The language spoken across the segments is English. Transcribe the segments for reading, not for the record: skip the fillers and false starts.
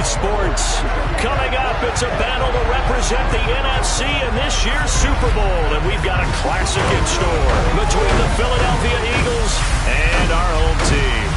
Sports. Coming up, it's a battle to represent the NFC in this year's Super Bowl, and we've got a classic in store between the Philadelphia Eagles and our home team.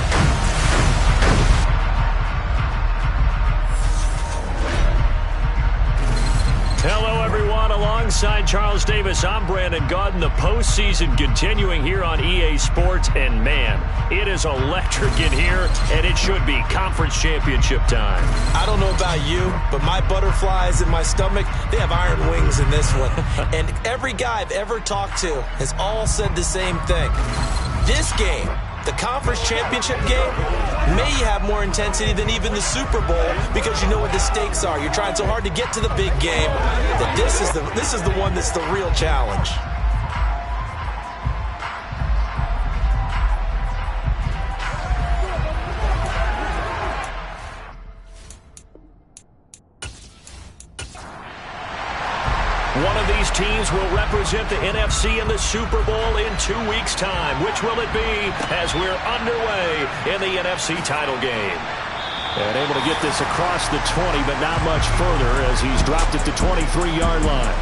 Hello, everyone. Alongside Charles Davis, I'm Brandon Gaudin. The postseason continuing here on EA Sports, and man, it is electric in here, and it should be conference championship time. I don't know about you, but my butterflies in my stomach, they have iron wings in this one. And every guy I've ever talked to has all said the same thing. This game, the conference championship game, may have more intensity than even the Super Bowl because you know what the stakes are. You're trying so hard to get to the big game that this is the one that's the real challenge. One of these teams will represent the NFC in the Super Bowl in 2 weeks' time. Which will it be as we're underway in the NFC title game? And able to get this across the 20, but not much further as he's dropped at the 23-yard line.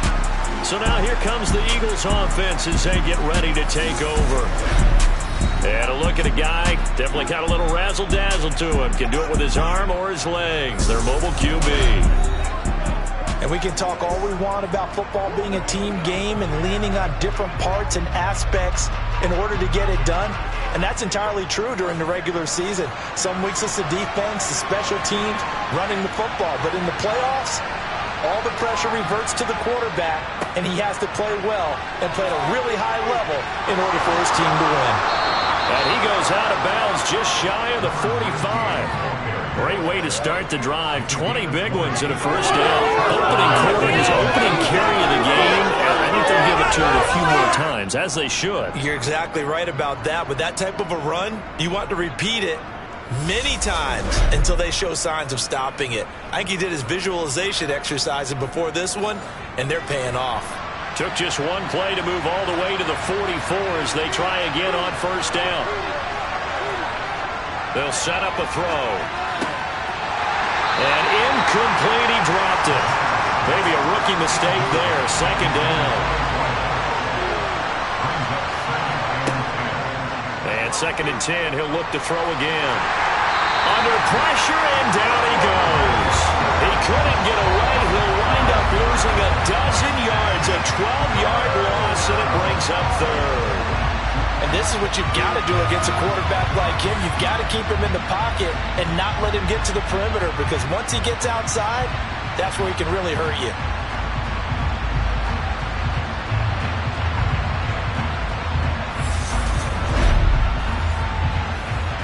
So now here comes the Eagles offense as they get ready to take over. And a look at a guy, definitely got a little razzle-dazzle to him. Can do it with his arm or his legs. Their mobile QB. And we can talk all we want about football being a team game and leaning on different parts and aspects in order to get it done. And that's entirely true during the regular season. Some weeks it's the defense, the special teams, running the football. But in the playoffs, all the pressure reverts to the quarterback, and he has to play well and play at a really high level in order for his team to win. And he goes out of bounds just shy of the 45. Great way to start the drive. 20 big ones in a first down. Opening quarter, his opening carry of the game. And I think they'll give it to him a few more times, as they should. You're exactly right about that. With that type of a run, you want to repeat it many times until they show signs of stopping it. I think he did his visualization exercises before this one, and they're paying off. Took just one play to move all the way to the 44 as they try again on first down. They'll set up a throw. And incomplete, he dropped it. Maybe a rookie mistake there. Second down. And 2nd and 10, he'll look to throw again. Under pressure, and down he goes. He couldn't get away. He'll wind up losing a dozen yards, a 12-yard loss, and it brings up 3rd. And this is what you've got to do against a quarterback like him. You've got to keep him in the pocket and not let him get to the perimeter, because once he gets outside, that's where he can really hurt you.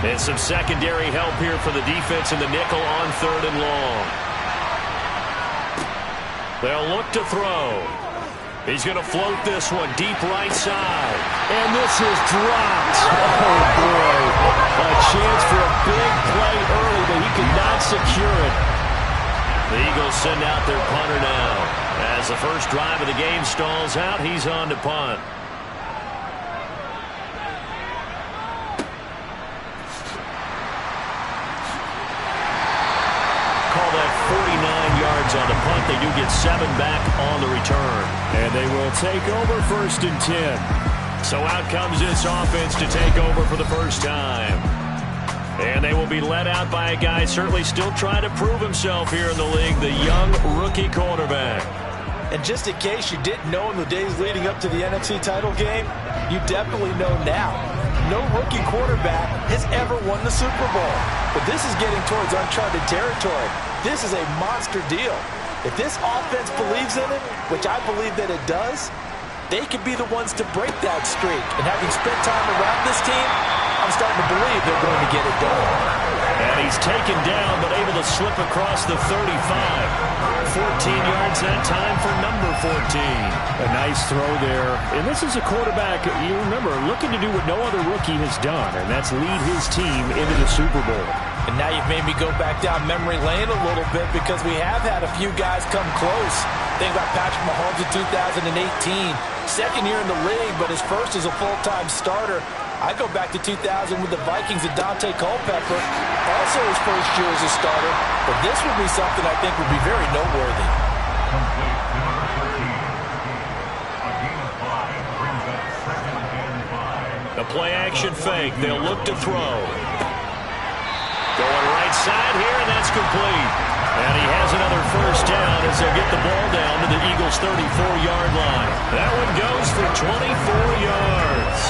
And some secondary help here for the defense in the nickel on 3rd and long. They'll look to throw. He's going to float this one deep right side. And this is dropped. Oh, boy. A chance for a big play early, but he could not secure it. The Eagles send out their punter now. As the first drive of the game stalls out, he's on to punt. Call that 49 yards on the punt. They do get 7 back on the return. And they will take over 1st and 10. So out comes this offense to take over for the first time. And they will be led out by a guy certainly still trying to prove himself here in the league, the young rookie quarterback. And just in case you didn't know in the days leading up to the NFC title game, you definitely know now. No rookie quarterback has ever won the Super Bowl. But this is getting towards uncharted territory. This is a monster deal. If this offense believes in it, which I believe that it does, they could be the ones to break that streak. And having spent time around this team, I'm starting to believe they're going to get it done. And he's taken down, but able to slip across the 35. 14 yards that time for number 14. A nice throw there. And this is a quarterback, you remember, looking to do what no other rookie has done, and that's lead his team into the Super Bowl. And now you've made me go back down memory lane a little bit, because we have had a few guys come close. Think about Patrick Mahomes in 2018. Second year in the league, but his first as a full-time starter. I go back to 2000 with the Vikings and Dante Culpepper. Also his first year as a starter. But this would be something I think would be very noteworthy. The play action fake. They'll look to throw. Going right side here, and that's complete. And he has another first down as they'll get the ball down to the Eagles' 34-yard line. That one goes for 24 yards.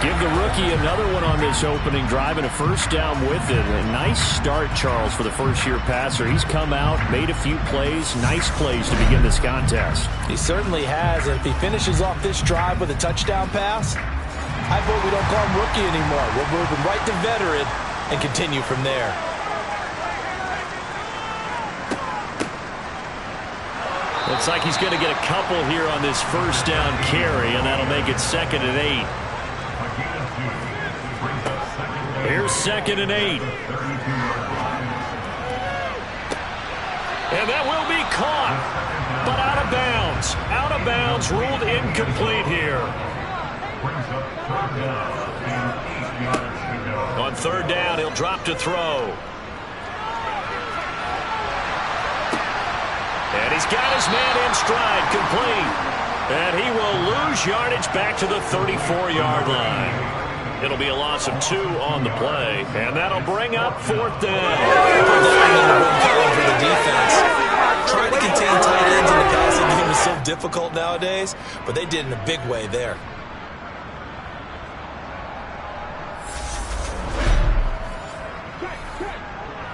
Give the rookie another one on this opening drive and a first down with it. A nice start, Charles, for the first-year passer. He's come out, made a few plays, nice plays to begin this contest. He certainly has. And if he finishes off this drive with a touchdown pass, I vote we don't call him rookie anymore. We'll move him right to veteran and continue from there. Looks like he's going to get a couple here on this first down carry, and that'll make it 2nd and 8. Here's 2nd and 8. And that will be caught, but out of bounds. Out of bounds, ruled incomplete here. On 3rd down, he'll drop to throw. And he's got his man in stride, complete. And he will lose yardage back to the 34-yard line. It'll be a loss of 2 on the play, and that'll bring up 4th down. For the defense. Trying to contain tight ends in the passing game is so difficult nowadays, but they did in a big way there.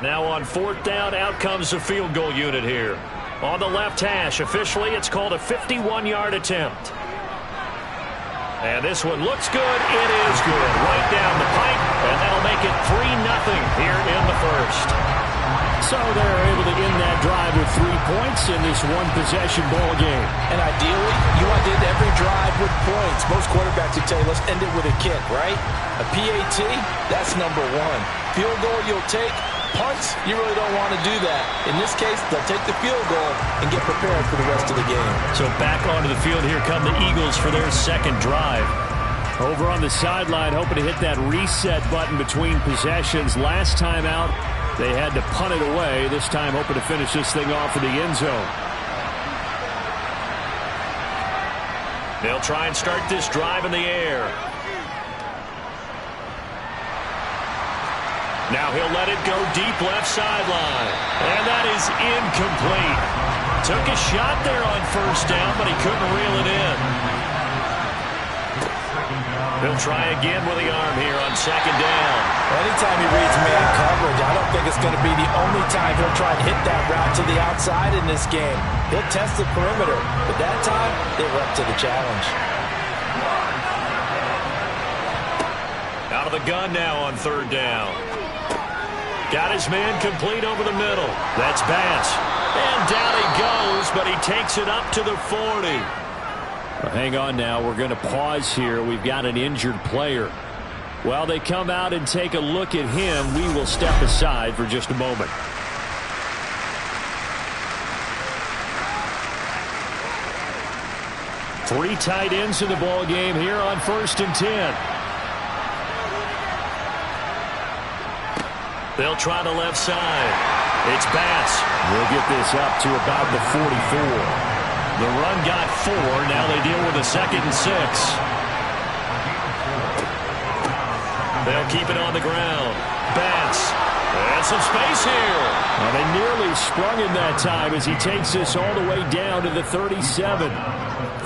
Now on 4th down, out comes the field goal unit here. On the left hash, officially it's called a 51-yard attempt. And this one looks good. It is good. Right down the pipe, and that'll make it 3-0 here in the first. So they're able to end that drive with 3 points in this one-possession ball game. And ideally, you want to end every drive with points. Most quarterbacks would tell you, let's end it with a kick, right? A PAT, that's number 1. Field goal you'll take. Punts, you really don't want to do that. In this case, they'll take the field goal and get prepared for the rest of the game. So back onto the field, here come the Eagles for their 2nd drive. Over on the sideline, hoping to hit that reset button between possessions. Last time out, they had to punt it away. This time, hoping to finish this thing off in the end zone. They'll try and start this drive in the air. Now he'll let it go deep left sideline. And that is incomplete. Took a shot there on 1st down, but he couldn't reel it in. He'll try again with the arm here on 2nd down. Anytime he reads man coverage, I don't think it's going to be the only time he'll try and hit that route to the outside in this game. He'll test the perimeter, but that time, they were up to the challenge. Out of the gun now on 3rd down. Got his man complete over the middle. That's Bass. And down he goes, but he takes it up to the 40. Well, hang on now. We're going to pause here. We've got an injured player. While they come out and take a look at him, we will step aside for just a moment. Three tight ends in the ball game here on 1st and 10. They'll try the left side. It's Bass. We'll get this up to about the 44. The run got 4. Now they deal with a 2nd and 6. They'll keep it on the ground. Bass. And some space here. Well, they nearly sprung him that time as he takes this all the way down to the 37.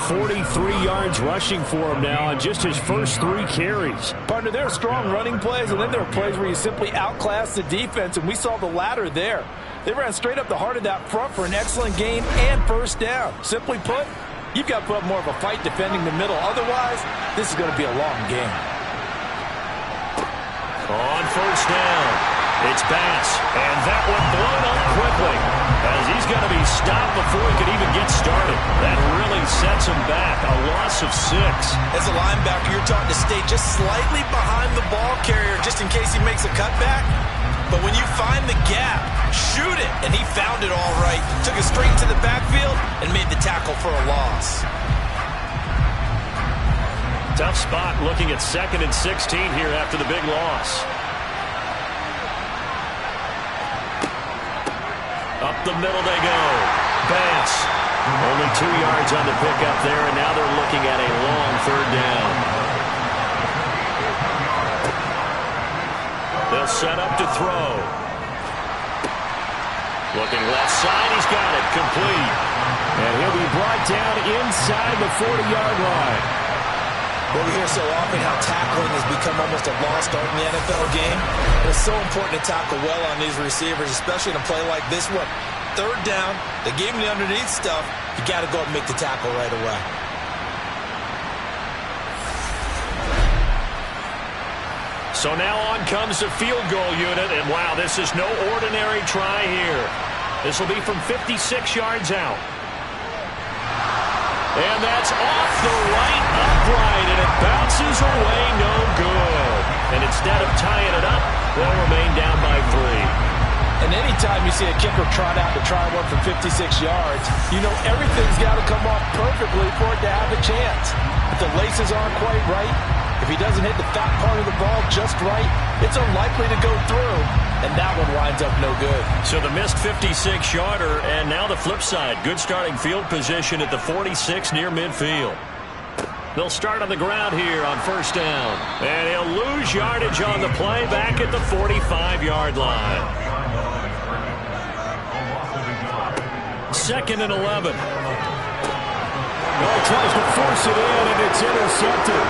43 yards rushing for him now on just his first 3 carries. Partner, there are strong running plays, and then there are plays where you simply outclass the defense, and we saw the latter there. They ran straight up the heart of that front for an excellent gain and first down. Simply put, you've got to put up more of a fight defending the middle. Otherwise, this is going to be a long game. On 1st down, it's Bass, and that one blown up quickly as he's going to be stopped before he could even get started. That really sets him back, a loss of 6. As a linebacker, you're taught to stay just slightly behind the ball carrier just in case he makes a cutback. But when you find the gap, shoot it, and he found it all right. Took it straight to the backfield and made the tackle for a loss. Tough spot looking at 2nd and 16 here after the big loss. Up the middle they go. Bass. Only 2 yards on the pickup there, and now they're looking at a long 3rd down. They'll set up to throw. Looking left side, he's got it, complete. And he'll be brought down inside the 40-yard line. Well, we hear so often how tackling has become almost a lost art in the NFL game. It's so important to tackle well on these receivers, especially in a play like this one. 3rd down, they gave him the underneath stuff. You got to go and make the tackle right away. So now on comes the field goal unit, and wow, this is no ordinary try here. This will be from 56 yards out. And that's off the right upright, and it bounces away no good. And instead of tying it up, they'll remain down by 3. And anytime you see a kicker trot out to try one from 56 yards, you know everything's got to come off perfectly for it to have a chance. If the laces aren't quite right, if he doesn't hit the fat part of the ball just right, it's unlikely to go through, and that one winds up no good. So the missed 56-yarder, and now the flip side. Good starting field position at the 46 near midfield. They'll start on the ground here on 1st down. And he'll lose yardage on the play back at the 45-yard line. 2nd and 11. Well, he tries to force it in, and it's intercepted.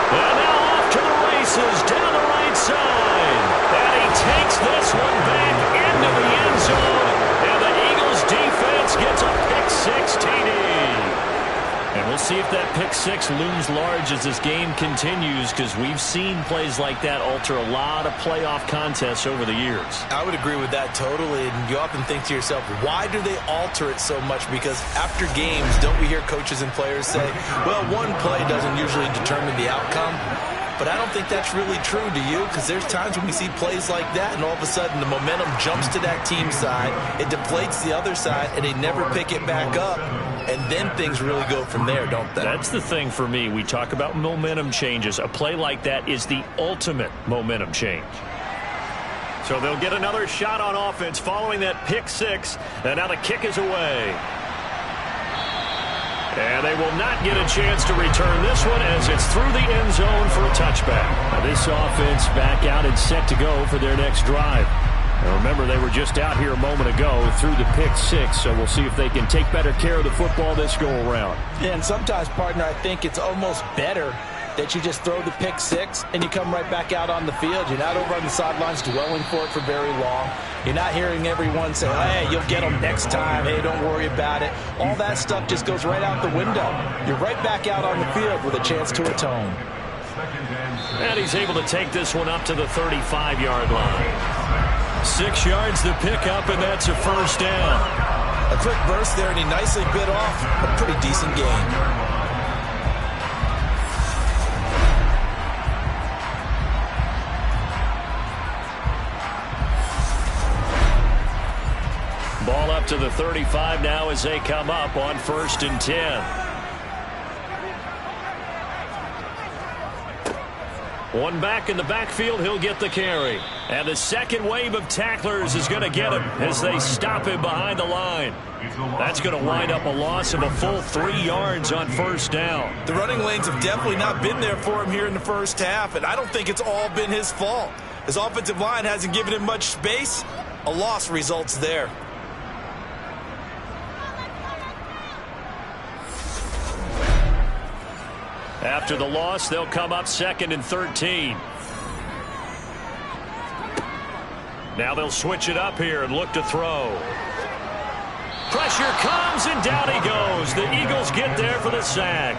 And now off to the races down the right side. And he takes this one back into the end zone. And the Eagles defense gets a pick-6 TD. And we'll see if that pick-6 looms large as this game continues, because we've seen plays like that alter a lot of playoff contests over the years. I would agree with that totally, and you often think to yourself, why do they alter it so much? Because after games, don't we hear coaches and players say, well, one play doesn't usually determine the outcome? But I don't think that's really true, do you? Because there's times when we see plays like that, and all of a sudden the momentum jumps to that team side, it deflates the other side, and they never pick it back up. And then things really go from there, don't they? That's the thing for me. We talk about momentum changes. A play like that is the ultimate momentum change. So they'll get another shot on offense following that pick-6. And now the kick is away. And they will not get a chance to return this one as it's through the end zone for a touchback. Now this offense back out and set to go for their next drive. And remember, they were just out here a moment ago through the pick-6, so we'll see if they can take better care of the football this go-around. Yeah, and sometimes, partner, I think it's almost better that you just throw the pick-6 and you come right back out on the field. You're not over on the sidelines dwelling for it for very long. You're not hearing everyone say, hey, you'll get them next time. Hey, don't worry about it. All that stuff just goes right out the window. You're right back out on the field with a chance to atone. And he's able to take this one up to the 35-yard line. 6 yards the pickup, and that's a 1st down. A quick burst there, and he nicely bit off a pretty decent gain. Ball up to the 35 now as they come up on 1st and 10. One back in the backfield, he'll get the carry. And the second wave of tacklers is going to get him as they stop him behind the line. That's going to wind up a loss of a full 3 yards on 1st down. The running lanes have definitely not been there for him here in the first half, and I don't think it's all been his fault. His offensive line hasn't given him much space. A loss results there. After the loss, they'll come up 2nd and 13. Now they'll switch it up here and look to throw. Pressure comes, and down he goes. The Eagles get there for the sack.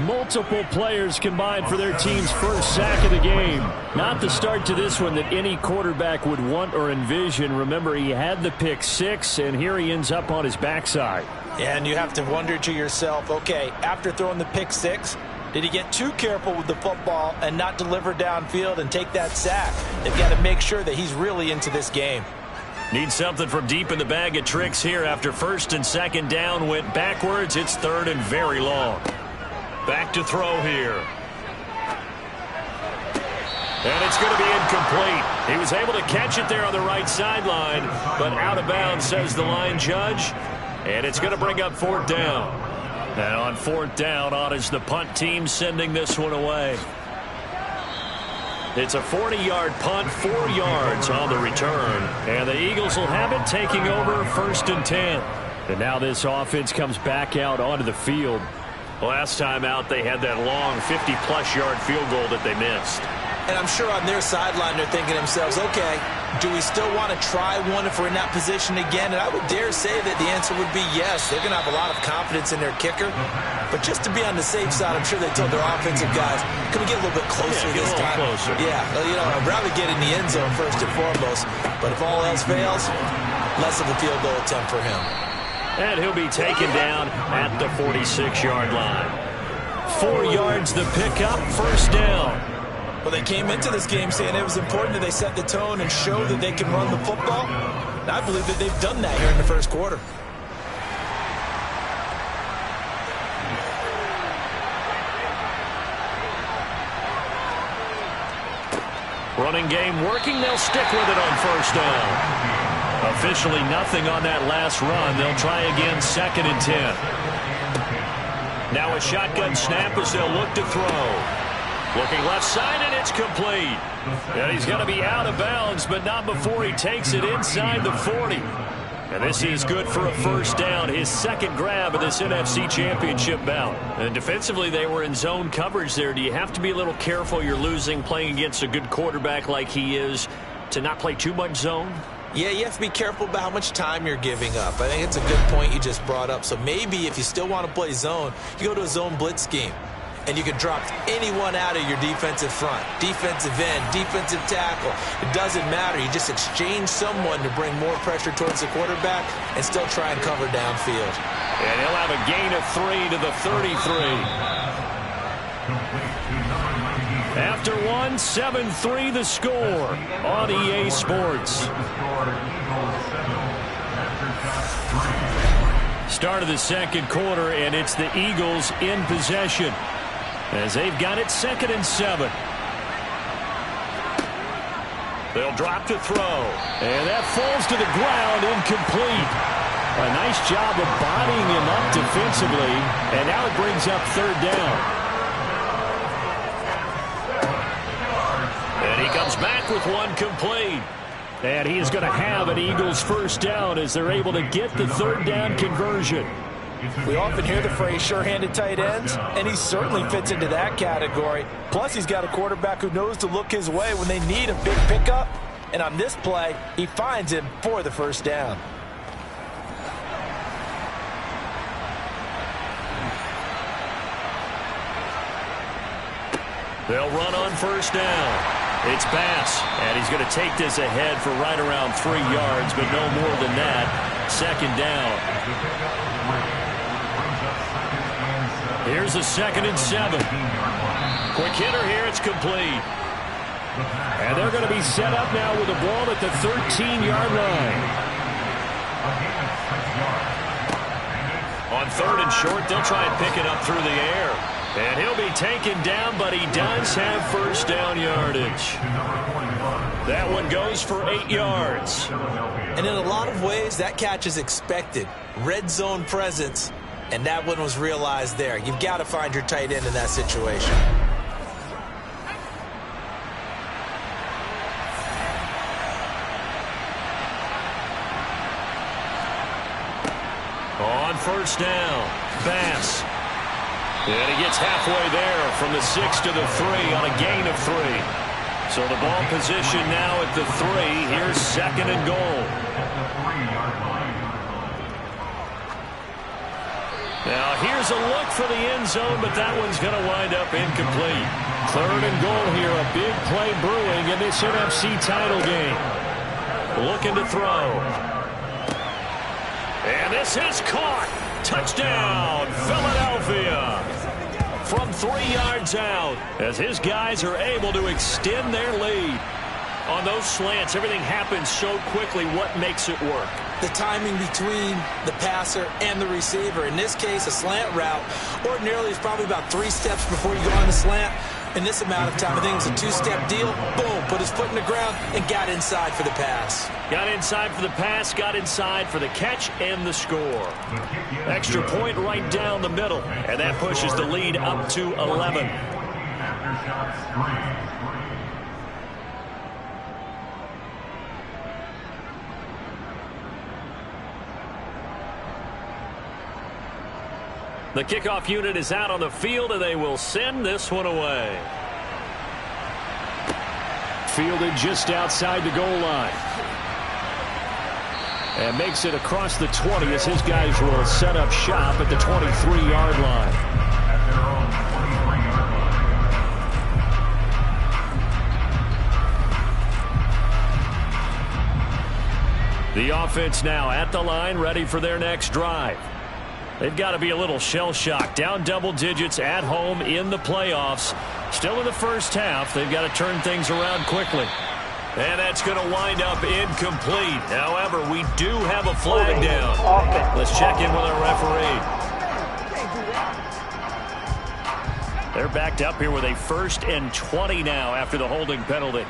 Multiple players combined for their team's first sack of the game. Not the start to this one that any quarterback would want or envision. Remember, he had the pick-6, and here he ends up on his backside. And you have to wonder to yourself, okay, after throwing the pick-6, did he get too careful with the football and not deliver downfield and take that sack? They've got to make sure that he's really into this game. Need something from deep in the bag of tricks here after 1st and 2nd down went backwards. It's 3rd and very long. Back to throw here. And it's going to be incomplete. He was able to catch it there on the right sideline, but out of bounds, says the line judge. And it's going to bring up 4th down. And on 4th down, on is the punt team sending this one away. It's a 40-yard punt, 4 yards on the return. And the Eagles will have it, taking over 1st and 10. And now this offense comes back out onto the field. Last time out, they had that long 50-plus yard field goal that they missed. And I'm sure on their sideline they're thinking to themselves, okay, do we still want to try one if we're in that position again? And I would dare say that the answer would be yes. They're going to have a lot of confidence in their kicker. But just to be on the safe side, I'm sure they told their offensive guys, can we get a little bit closer this time? Closer. Yeah, you know, I'd rather get in the end zone first and foremost. But if all else fails, less of a field goal attempt for him. And he'll be taken down at the 46-yard line. 4 yards the pickup, 1st down. Well, they came into this game saying it was important that they set the tone and show that they can run the football. And I believe that they've done that here in the first quarter. Running game working. They'll stick with it on 1st down. Officially nothing on that last run. They'll try again 2nd and 10. Now a shotgun snap as they'll look to throw. Looking left side, and it's complete. And he's going to be out of bounds, but not before he takes it inside the 40. And this is good for a 1st down, his 2nd grab of this NFC Championship bout. And defensively, they were in zone coverage there. Do you have to be a little careful you're losing playing against a good quarterback like he is to not play too much zone? Yeah, you have to be careful about how much time you're giving up. I think it's a good point you just brought up. So maybe if you still want to play zone, you go to a zone blitz scheme. And you can drop anyone out of your defensive front, defensive end, defensive tackle. It doesn't matter. You just exchange someone to bring more pressure towards the quarterback and still try and cover downfield. And he'll have a gain of 3 to the 33. After 1, 7-3 the score on EA Sports. Start of the 2nd quarter, and it's the Eagles in possession, as they've got it 2nd and 7. They'll drop to throw. And that falls to the ground, incomplete. A nice job of bodying him up defensively. And now it brings up 3rd down. And he comes back with one complete. And he is going to have an Eagles 1st down as they're able to get the 3rd down conversion. We often hear the phrase sure-handed tight ends, and he certainly fits into that category. Plus, he's got a quarterback who knows to look his way when they need a big pickup. And on this play, he finds him for the 1st down. They'll run on 1st down. It's Bass, and he's going to take this ahead for right around 3 yards, but no more than that. 2nd down. Here's a 2nd and 7. Quick hitter here. It's complete. And they're going to be set up now with the ball at the 13-yard line. On 3rd and short, they'll try and pick it up through the air. And he'll be taken down, but he does have 1st down yardage. That one goes for 8 yards. And in a lot of ways, that catch is expected. Red zone presence. And that one was realized there. You've got to find your tight end in that situation. On 1st down, Bass. And he gets halfway there from the 6 to the 3 on a gain of 3. So the ball position now at the 3. Here's 2nd and goal. Now here's a look for the end zone, but that one's going to wind up incomplete. 3rd and goal here, a big play brewing in this NFC title game. Looking to throw. And this is caught. Touchdown, Philadelphia. From 3 yards out, as his guys are able to extend their lead. On those slants, everything happens so quickly. What makes it work? the timing between the passer and the receiver. In this case, a slant route ordinarily is probably about 3 steps before you go on the slant. In this amount of time, I think it was a 2-step deal. Boom, put his foot in the ground and got inside for the pass. Got inside for the pass, got inside for the catch and the score. Extra point right down the middle, and that pushes the lead up to 11. The kickoff unit is out on the field, and they will send this one away. Fielded just outside the goal line. And makes it across the 20 as his guys will set up shop at the 23-yard line. The offense now at the line, ready for their next drive. They've got to be a little shell-shocked. Down double digits at home in the playoffs. Still in the first half. They've got to turn things around quickly. And that's going to wind up incomplete. However, we do have a flag down. Let's check in with our referee. They're backed up here with a 1st and 20 now after the holding penalty.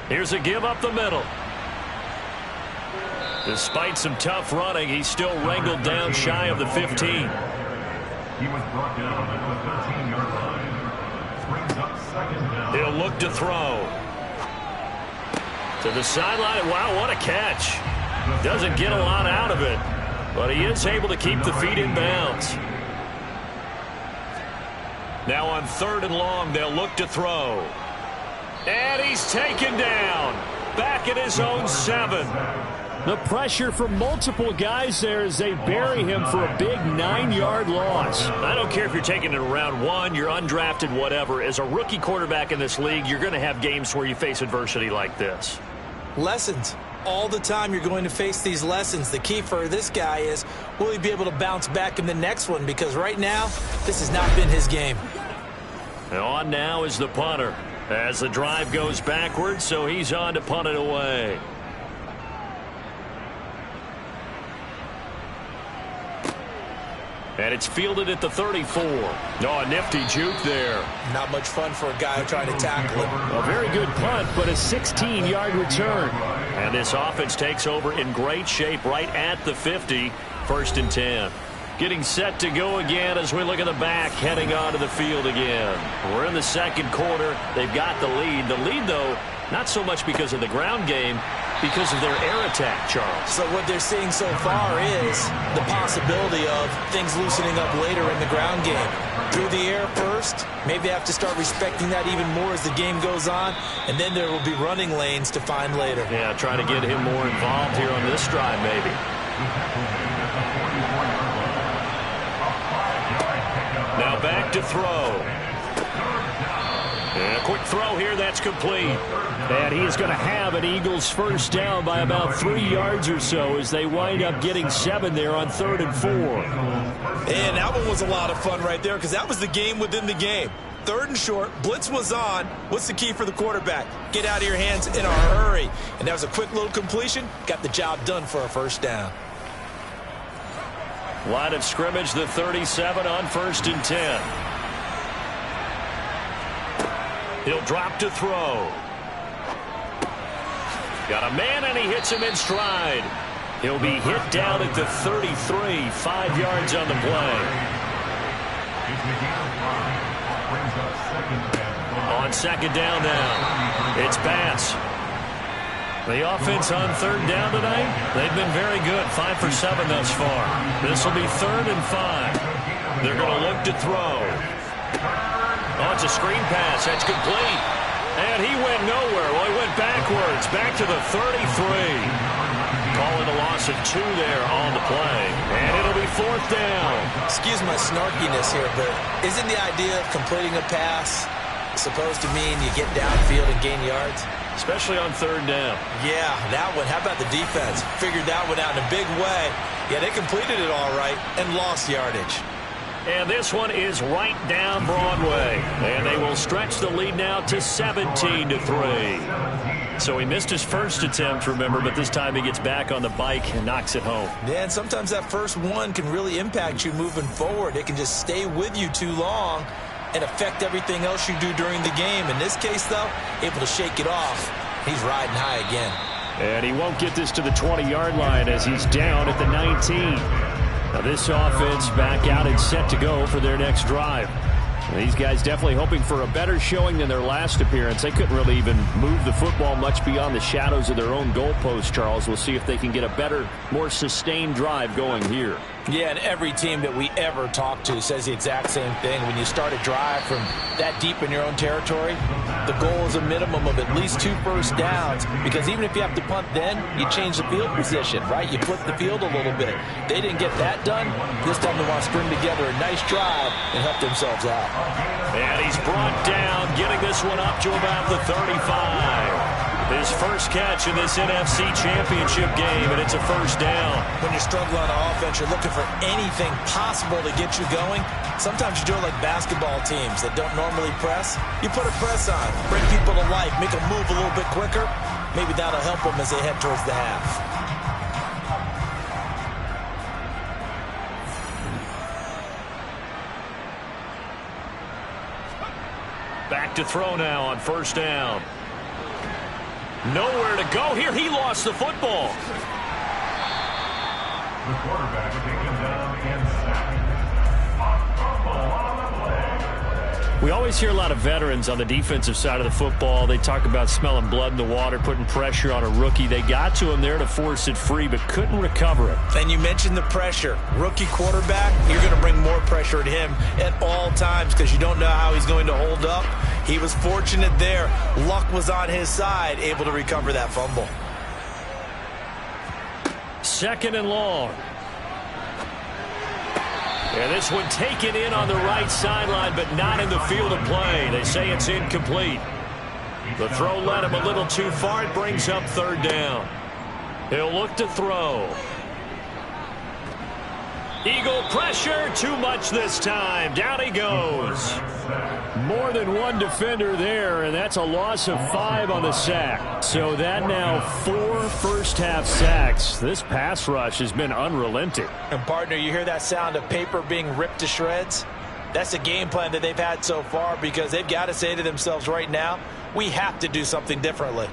Here's a give up the middle. Despite some tough running, he's still wrangled down shy of the 15. He was brought down at the 13-yard line. Brings up 2nd down. He'll look to throw. To the sideline. Wow, what a catch. Doesn't get a lot out of it, but he is able to keep the feet in bounds. Now on 3rd and long, they'll look to throw. And he's taken down. Back at his own 7. The pressure from multiple guys there as they bury him for a big 9-yard loss. I don't care if you're taking it in round 1, you're undrafted, whatever. As a rookie quarterback in this league, you're going to have games where you face adversity like this. Lessons. All the time you're going to face these lessons. The key for this guy is, will he be able to bounce back in the next one? Because right now, this has not been his game. And on now is the punter. As the drive goes backwards, so he's on to punt it away. And it's fielded at the 34. Oh, a nifty juke there. Not much fun for a guy trying to tackle him. A very good punt, but a 16-yard return. And this offense takes over in great shape right at the 50. 1st and 10. Getting set to go again as we look at the back, heading onto the field again. We're in the 2nd quarter. They've got the lead. The lead, though, not so much because of the ground game, because of their air attack, Charles. So what they're seeing so far is the possibility of things loosening up later in the ground game. Through the air first, maybe they have to start respecting that even more as the game goes on, and then there will be running lanes to find later. Yeah, trying to get him more involved here on this drive, maybe. Now back to throw. And a quick throw here, that's complete. And he is going to have an Eagles 1st down by about 3 yards or so as they wind up getting 7 there on 3rd and 4. And that one was a lot of fun right there because that was the game within the game. 3rd and short, blitz was on. What's the key for the quarterback? Get out of your hands in a hurry. And that was a quick little completion. Got the job done for a 1st down. Line of scrimmage, the 37 on 1st and 10. He'll drop to throw. Got a man, and he hits him in stride. He'll be hit down at the 33, 5 yards on the play. On 2nd down now, it's pass. The offense on 3rd down tonight, they've been very good, 5 for 7 thus far. This will be 3rd and 5. They're going to look to throw. Oh, it's a screen pass. That's complete. And he went nowhere. Well, he went backwards, back to the 33. Calling a loss of 2 there on the play. And it'll be 4th down. Excuse my snarkiness here, but isn't the idea of completing a pass supposed to mean you get downfield and gain yards? Especially on 3rd down. Yeah, that one. How about the defense? Figured that one out in a big way. Yeah, they completed it all right and lost yardage. And this one is right down Broadway. And they will stretch the lead now to 17-3. So he missed his first attempt, remember, but this time he gets back on the bike and knocks it home. Yeah, and sometimes that first one can really impact you moving forward. It can just stay with you too long and affect everything else you do during the game. In this case, though, able to shake it off. He's riding high again. And he won't get this to the 20-yard line as he's down at the 19. Now this offense back out and set to go for their next drive. These guys definitely hoping for a better showing than their last appearance. They couldn't really even move the football much beyond the shadows of their own goalpost, Charles. We'll see if they can get a better, more sustained drive going here. Yeah, and every team that we ever talk to says the exact same thing. When you start a drive from that deep in your own territory, the goal is a minimum of at least 2 first downs, because even if you have to punt then, you change the field position, right? You flip the field a little bit. They didn't get that done. This time they want to string together a nice drive and help themselves out. And he's brought down, getting this one up to about the 35. His first catch in this NFC Championship game, and it's a first down. When you're struggling on offense, you're looking for anything possible to get you going. Sometimes you do it like basketball teams that don't normally press. You put a press on, bring people to life, make them move a little bit quicker. Maybe that'll help them as they head towards the half. Back to throw now on first down. Nowhere to go here. He lost the football. The quarterback taken down and sacked. We always hear a lot of veterans on the defensive side of the football. They talk about smelling blood in the water, putting pressure on a rookie. They got to him there to force it free, but couldn't recover it. And you mentioned the pressure. Rookie quarterback, you're going to bring more pressure at him at all times because you don't know how he's going to hold up. He was fortunate there. Luck was on his side, able to recover that fumble. Second and long. And this one taken in on the right sideline, but not in the field of play. They say it's incomplete. The throw led him a little too far. It brings up third down. He'll look to throw. Eagle pressure, too much this time. Down he goes. More than one defender there, and that's a loss of 5 on the sack. So that now 4 first-half sacks. This pass rush has been unrelenting. And, partner, you hear that sound of paper being ripped to shreds? That's the game plan that they've had so far, because they've got to say to themselves right now, we have to do something differently.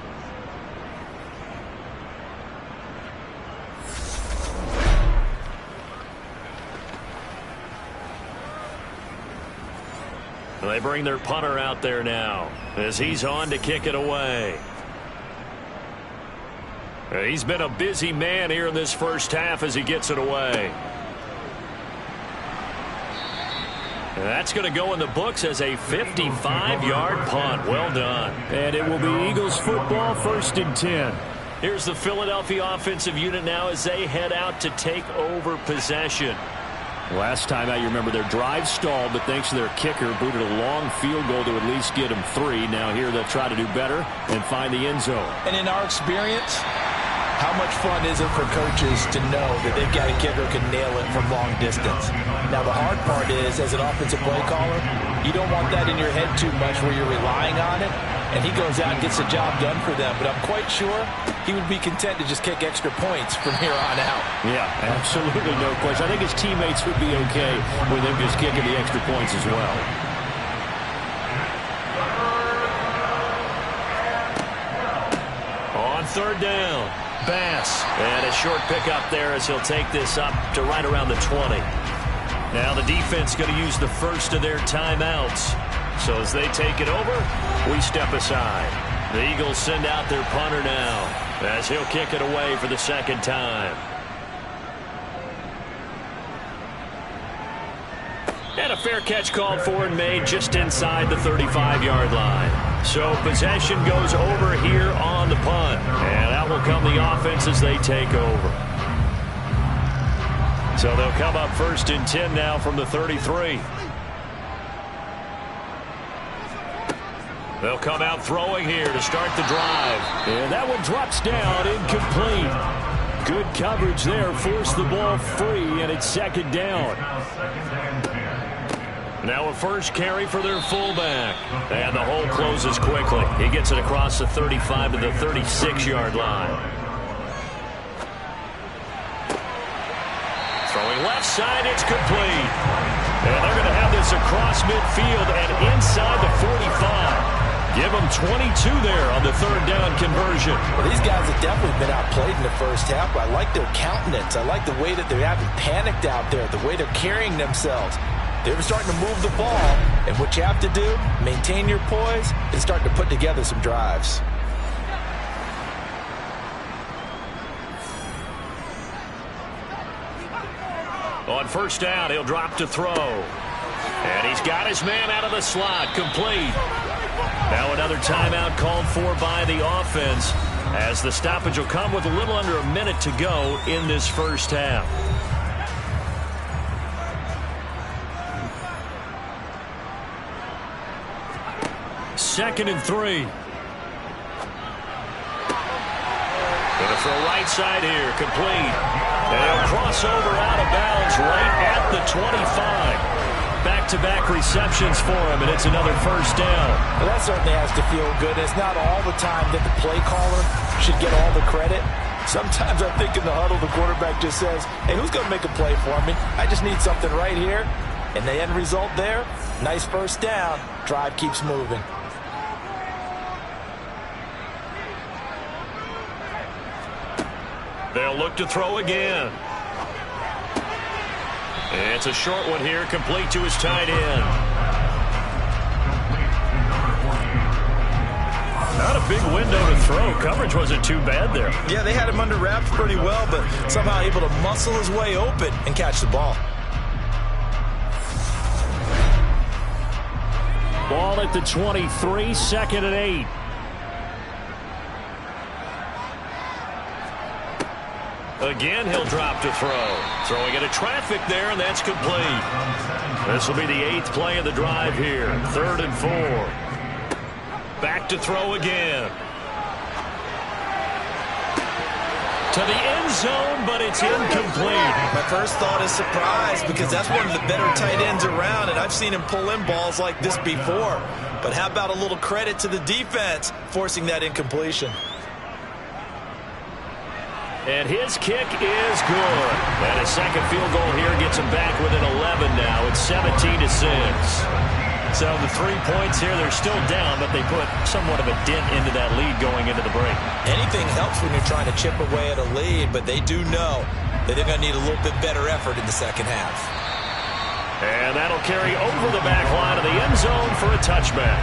They bring their punter out there now as he's on to kick it away. He's been a busy man here in this first half as he gets it away. And that's going to go in the books as a 55-yard punt. Well done. And it will be Eagles football, 1st and 10. Here's the Philadelphia offensive unit now as they head out to take over possession. Last time out, you remember their drive stalled, but thanks to their kicker, booted a long field goal to at least get them 3. Now here they'll try to do better and find the end zone. And in our experience, how much fun is it for coaches to know that they've got a kicker who can nail it from long distance? Now the hard part is, as an offensive play caller, you don't want that in your head too much where you're relying on it, and he goes out and gets the job done for them. But I'm quite sure he would be content to just kick extra points from here on out. Yeah, absolutely no question. I think his teammates would be okay with him just kicking the extra points as well. On third down, Bass. And a short pickup there as he'll take this up to right around the 20. Now the defense going to use the first of their timeouts. So as they take it over, we step aside. The Eagles send out their punter now as he'll kick it away for the second time. And a fair catch called for and made just inside the 35-yard line. So possession goes over here on the punt. And out will come the offense as they take over. So they'll come up 1st and 10 now from the 33. They'll come out throwing here to start the drive. And that one drops down, incomplete. Good coverage there, forced the ball free, and it's 2nd down. Now 2nd and 10. Now a first carry for their fullback. And the hole closes quickly. He gets it across the 35 to the 36-yard line. Throwing left side, it's complete. And they're going to have this across midfield and inside the 45. Give them 22 there on the third down conversion. Well, these guys have definitely been outplayed in the first half, but I like their countenance. I like the way that they haven't panicked out there, the way they're carrying themselves. They're starting to move the ball, and what you have to do, maintain your poise, and start to put together some drives. On first down, he'll drop to throw. And he's got his man out of the slot, complete. Now another timeout called for by the offense, as the stoppage will come with a little under a minute to go in this first half. Second and 3. Gonna throw right side here, complete. And he'll cross over out of bounds right at the 25. Back-to-back receptions for him, and it's another first down. Well, that certainly has to feel good. It's not all the time that the play caller should get all the credit. Sometimes I think in the huddle, the quarterback just says, hey, who's going to make a play for me? I just need something right here. And the end result there, nice first down. Drive keeps moving. They'll look to throw again. It's a short one here, complete to his tight end. Not a big window to throw. Coverage wasn't too bad there. Yeah, they had him under wraps pretty well, but somehow able to muscle his way open and catch the ball. Ball at the 23, second and 8. Again, he'll drop to throw. Throwing into traffic there, and that's complete. This will be the 8th play of the drive here. 3rd and 4. Back to throw again. To the end zone, but it's incomplete. My first thought is surprise, because that's one of the better tight ends around, and I've seen him pull in balls like this before. But how about a little credit to the defense forcing that incompletion? And his kick is good. And a second field goal here gets him back within 11 now. It's 17-6. So the 3 points here, they're still down, but they put somewhat of a dent into that lead going into the break. Anything helps when you're trying to chip away at a lead, but they do know that they're going to need a little bit better effort in the second half. And that'll carry over the back line of the end zone for a touchback.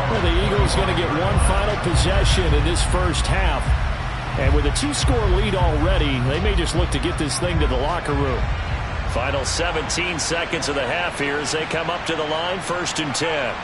Well, the Eagles going to get one final possession in this first half. And with a 2-score lead already, they may just look to get this thing to the locker room. Final 17 seconds of the half here as they come up to the line, 1st and 10.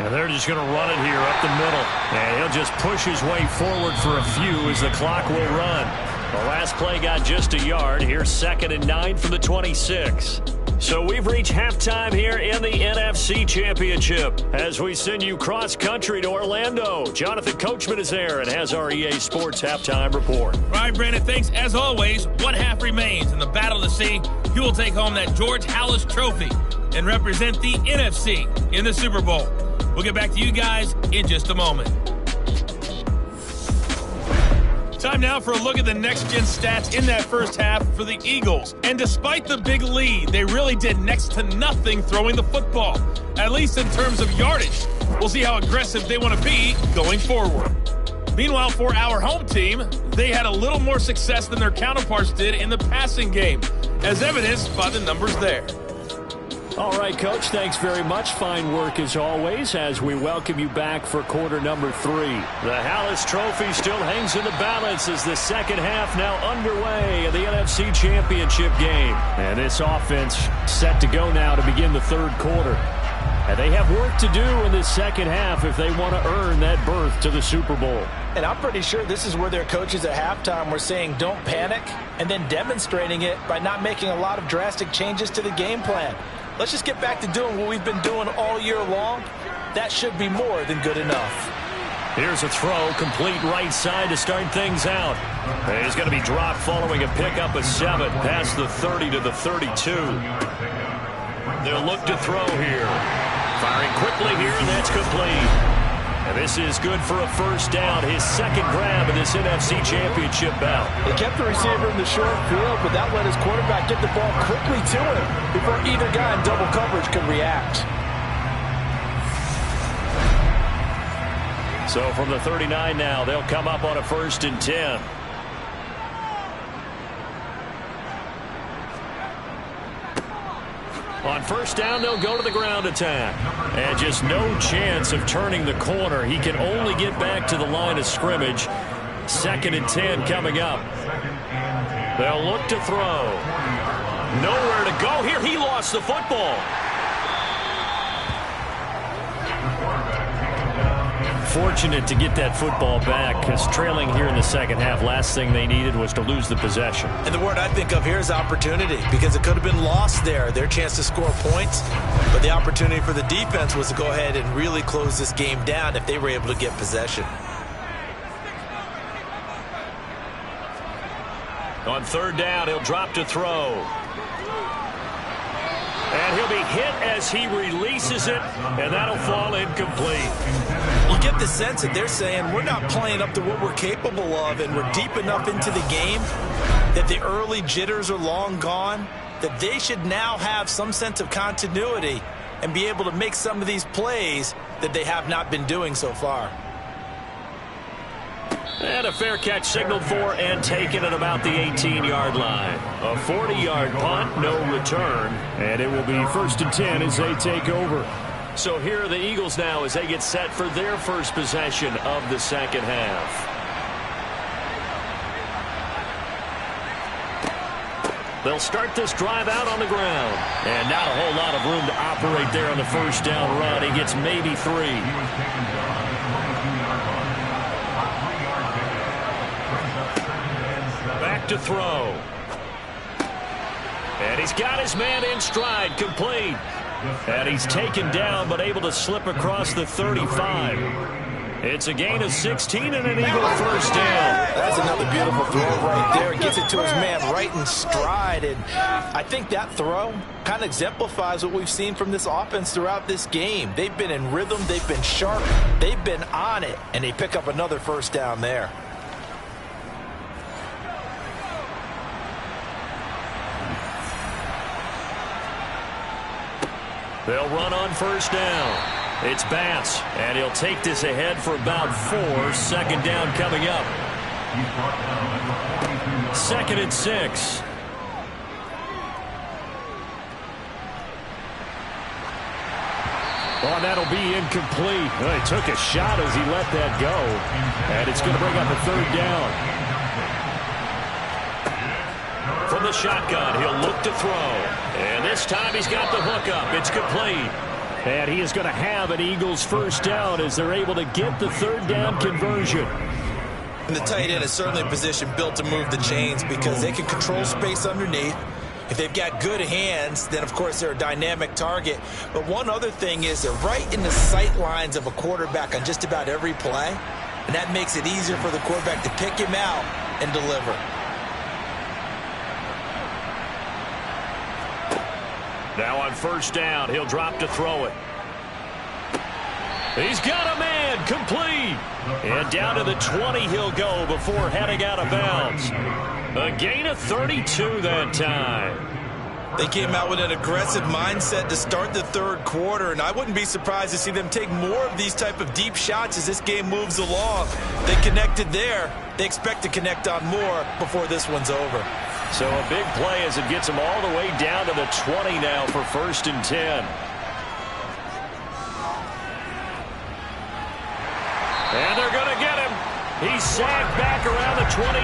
And they're just going to run it here up the middle. And he'll just push his way forward for a few as the clock will run. The last play got just a yard. Here's 2nd and 9 from the 26. So we've reached halftime here in the NFC Championship as we send you cross-country to Orlando. Jonathan Coachman is there and has our EA Sports halftime report. All right, Brandon, thanks. As always, one half remains in the battle to see who will take home that George Halas Trophy and represent the NFC in the Super Bowl. We'll get back to you guys in just a moment. Time now for a look at the next-gen stats in that first half for the Eagles. And despite the big lead, they really did next to nothing throwing the football, at least in terms of yardage. We'll see how aggressive they want to be going forward. Meanwhile, for our home team, they had a little more success than their counterparts did in the passing game, as evidenced by the numbers there. All right, Coach, thanks very much. Fine work as always as we welcome you back for quarter number 3. The Halas Trophy still hangs in the balance as the second half now underway in the NFC Championship game. And this offense set to go now to begin the third quarter. And they have work to do in this second half if they want to earn that berth to the Super Bowl. And I'm pretty sure this is where their coaches at halftime were saying don't panic, and then demonstrating it by not making a lot of drastic changes to the game plan. Let's just get back to doing what we've been doing all year long. That should be more than good enough. Here's a throw, complete right side to start things out. He's going to be dropped following a pickup of 7 past the 30 to the 32. They'll look to throw here. Firing quickly here, and that's complete. And this is good for a first down, his second grab in this NFC Championship bout. They kept the receiver in the short field, but that let his quarterback get the ball quickly to him before either guy in double coverage could react. So from the 39 now, they'll come up on a 1st and 10. On first down, they'll go to the ground attack. And just no chance of turning the corner. He can only get back to the line of scrimmage. 2nd and 10 coming up. They'll look to throw. Nowhere to go here. He lost the football. Fortunate to get that football back, because trailing here in the second half, last thing they needed was to lose the possession. And the word I think of here is opportunity, because it could have been lost there, their chance to score points. But the opportunity for the defense was to go ahead and really close this game down if they were able to get possession. On 3rd down, he'll drop to throw. And he'll be hit as he releases it, and that'll fall incomplete. You get the sense that they're saying we're not playing up to what we're capable of, and we're deep enough into the game that the early jitters are long gone, that they should now have some sense of continuity and be able to make some of these plays that they have not been doing so far. And a fair catch signaled for and taken at about the 18-yard line. A 40-yard punt, no return. And it will be 1st and 10 as they take over. So here are the Eagles now as they get set for their first possession of the second half. They'll start this drive out on the ground. And not a whole lot of room to operate there on the first down run. He gets maybe 3. Back to throw. And he's got his man in stride, complete. And he's taken down, but able to slip across the 35. It's a gain of 16 and an Eagle first down. That's another beautiful throw right there. Gets it to his man right in stride. And I think that throw kind of exemplifies what we've seen from this offense throughout this game. They've been in rhythm. They've been sharp. They've been on it. And they pick up another first down there. They'll run on first down. It's Bass, and he'll take this ahead for about 4. 2nd down coming up. 2nd and 6. Oh, that'll be incomplete. Well, he took a shot as he let that go, and it's going to bring up a 3rd down. From the shotgun, he'll look to throw. And this time he's got the hookup. It's complete. And he is going to have an Eagles first down as they're able to get the 3rd down conversion. And the tight end is certainly a position built to move the chains because they can control space underneath. If they've got good hands, then, of course, they're a dynamic target. But one other thing is they're right in the sight lines of a quarterback on just about every play. And that makes it easier for the quarterback to pick him out and deliver. Now on first down, he'll drop to throw it. He's got a man, complete. And down to the 20 he'll go before heading out of bounds. A gain of 32 that time. They came out with an aggressive mindset to start the 3rd quarter, and I wouldn't be surprised to see them take more of these type of deep shots as this game moves along. They connected there. They expect to connect on more before this one's over. So a big play as it gets them all the way down to the 20 now for 1st and 10. And they're going to get him. He's sacked back around the 28.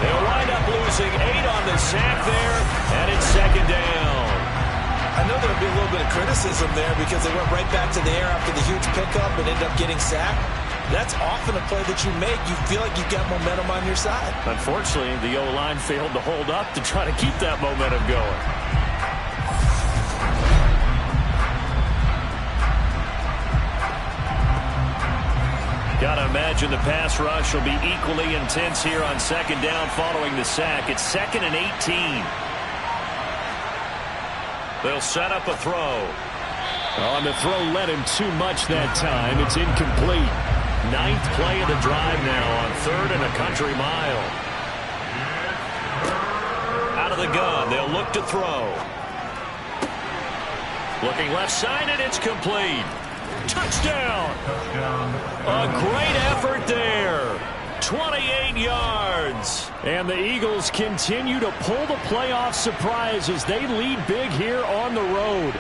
They'll wind up losing 8 on the sack there, and it's 2nd down. I know there'll be a little bit of criticism there because they went right back to the air after the huge pickup and ended up getting sacked. That's often a play that you make. You feel like you've got momentum on your side. Unfortunately, the O-line failed to hold up to try to keep that momentum going. Gotta imagine the pass rush will be equally intense here on second down following the sack. It's 2nd and 18. They'll set up a throw. Oh, and the throw led him too much that time. It's incomplete. 9th play of the drive now on 3rd and a country mile. Out of the gun, they'll look to throw. Looking left side, and it's complete. Touchdown! A great effort there. 28 yards. And the Eagles continue to pull the playoff surprise as they lead big here on the road.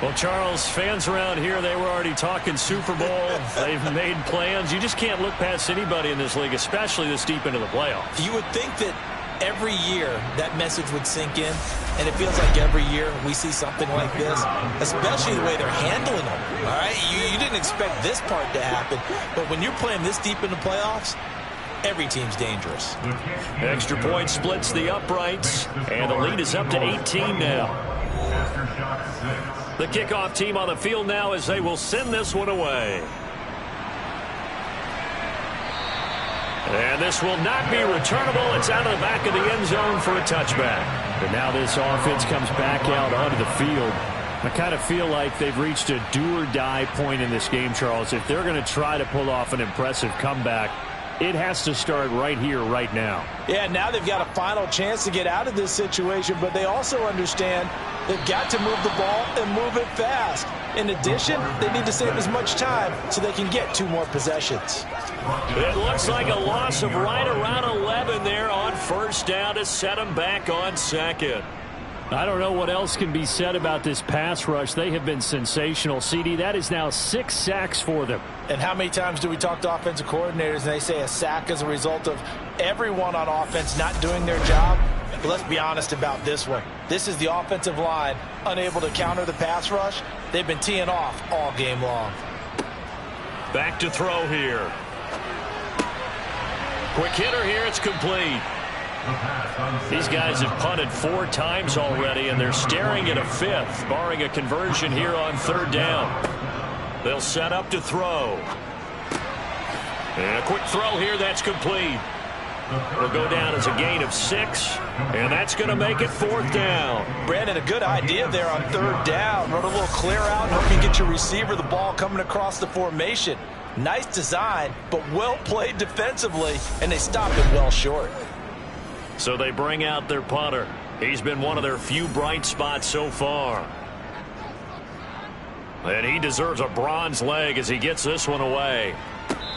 Well, Charles, fans around here, they were already talking Super Bowl. They've made plans. You just can't look past anybody in this league, especially this deep into the playoffs. You would think that every year that message would sink in, and it feels like every year we see something like this, especially the way they're handling them. All right, you didn't expect this part to happen, but when you're playing this deep in the playoffs, every team's dangerous. Extra point splits the uprights, and the lead is up to 18 now. The kickoff team on the field now as they will send this one away. And this will not be returnable. It's out of the back of the end zone for a touchback. And now this offense comes back out onto the field. I kind of feel like they've reached a do-or-die point in this game, Charles. If they're going to try to pull off an impressive comeback, it has to start right here, right now. Yeah, now they've got a final chance to get out of this situation, but they also understand they've got to move the ball and move it fast. In addition, they need to save as much time so they can get 2 more possessions. It looks like a loss of right around 11 there on first down to set them back on second. I don't know what else can be said about this pass rush. They have been sensational. CD, that is now 6 sacks for them. And how many times do we talk to offensive coordinators and they say a sack is a result of everyone on offense not doing their job? But let's be honest about this one. This is the offensive line unable to counter the pass rush. They've been teeing off all game long. Back to throw here. Quick hitter here. It's complete. These guys have punted 4 times already, and they're staring at a 5th, barring a conversion here on 3rd down. They'll set up to throw. And a quick throw here. That's complete. It'll go down as a gain of 6, and that's going to make it 4th down. Brandon, a good idea there on 3rd down. Run a little clear out and hope you get your receiver the ball coming across the formation. Nice design, but well played defensively, and they stopped it well short. So they bring out their punter. He's been one of their few bright spots so far. And he deserves a bronze leg as he gets this one away.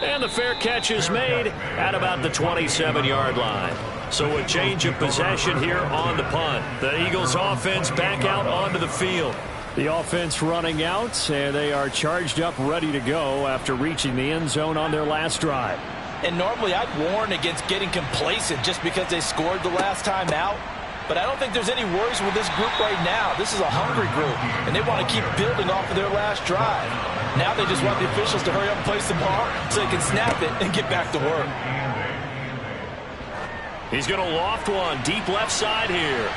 And the fair catch is made at about the 27-yard line. So a change of possession here on the punt. The Eagles offense back out onto the field. The offense running out, and they are charged up, ready to go after reaching the end zone on their last drive. And normally I'd warn against getting complacent just because they scored the last time out. But I don't think there's any worries with this group right now. This is a hungry group, and they want to keep building off of their last drive. Now they just want the officials to hurry up and place the ball so they can snap it and get back to work. He's going to loft one deep left side here.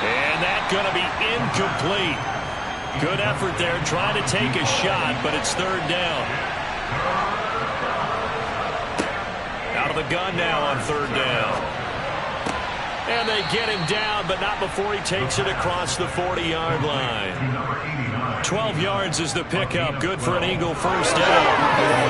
And that's going to be incomplete. Good effort there trying to take a shot, but it's 3rd down. Out of the gun now on 3rd down. And they get him down, but not before he takes it across the 40-yard line. 12 yards is the pickup. Good for an Eagle first down.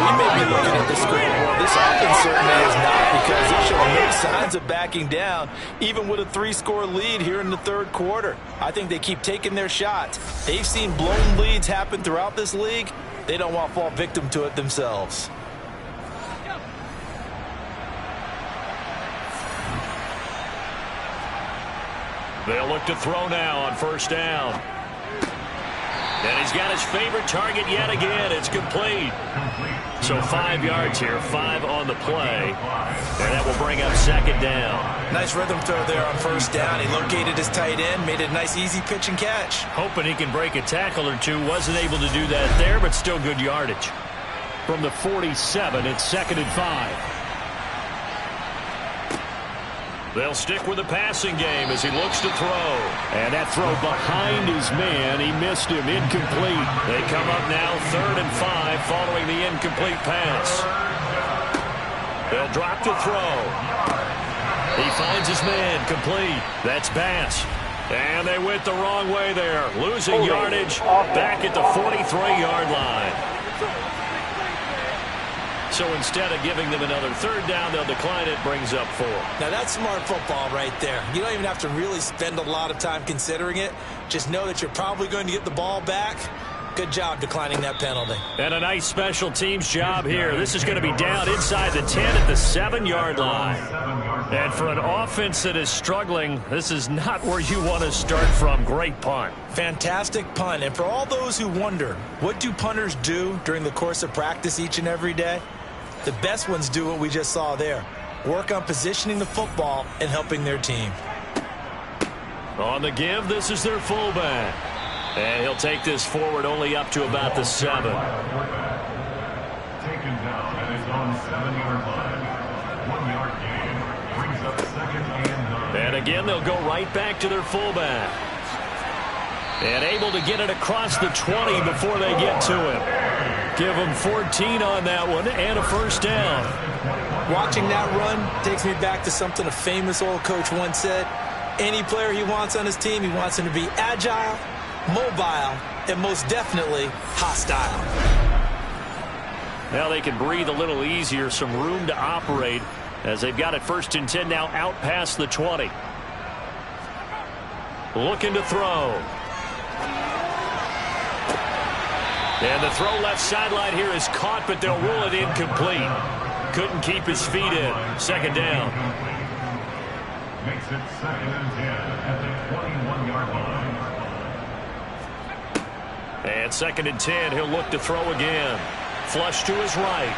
We may be looking at the scoreboard. This offense certainly is not, because they're showing no signs of backing down, even with a 3-score lead here in the 3rd quarter. I think they keep taking their shots. They've seen blown leads happen throughout this league. They don't want to fall victim to it themselves. They'll look to throw now on first down. And he's got his favorite target yet again. It's complete. So 5 yards here, 5 on the play. And that will bring up 2nd down. Nice rhythm throw there on first down. He located his tight end, made it a nice easy pitch and catch. Hoping he can break a tackle or two. Wasn't able to do that there, but still good yardage. From the 47, it's 2nd and 5. They'll stick with the passing game as he looks to throw. And that throw behind his man. He missed him. Incomplete. They come up now 3rd and 5 following the incomplete pass. They'll drop to throw. He finds his man, complete. That's Bass. And they went the wrong way there. Losing yardage back at the 43-yard line. So instead of giving them another third down, they'll decline it, brings up 4. Now that's smart football right there. You don't even have to really spend a lot of time considering it. Just know that you're probably going to get the ball back. Good job declining that penalty. And a nice special teams job here. This is going to be down inside the 10 at the 7-yard line. And for an offense that is struggling, this is not where you want to start from. Great punt. Fantastic punt. And for all those who wonder, what do punters do during the course of practice each and every day? The best ones do what we just saw there. Work on positioning the football and helping their team. On the give, this is their fullback. And he'll take this forward only up to about the 7. Taken down and is on 7-yard line. 1-yard gain. Brings up 2nd and 9. And again, they'll go right back to their fullback. And able to get it across the 20 before they get to him. Give him 14 on that one and a first down. Watching that run takes me back to something a famous old coach once said. Any player he wants on his team, he wants him to be agile, mobile, and most definitely hostile. Now they can breathe a little easier, some room to operate as they've got it 1st and 10 now out past the 20. Looking to throw. And the throw left sideline here is caught, but they'll rule it incomplete. Couldn't keep his feet in. 2nd down. Makes it 2nd and 10 at the 21-yard line. And 2nd and 10, he'll look to throw again. Flush to his right.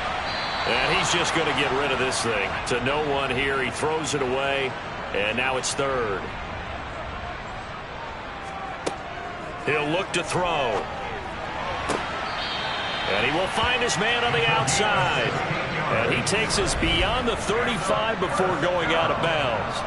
And he's just going to get rid of this thing. To no one here. He throws it away. And now it's 3rd. He'll look to throw. And he will find his man on the outside. And he takes us beyond the 35 before going out of bounds.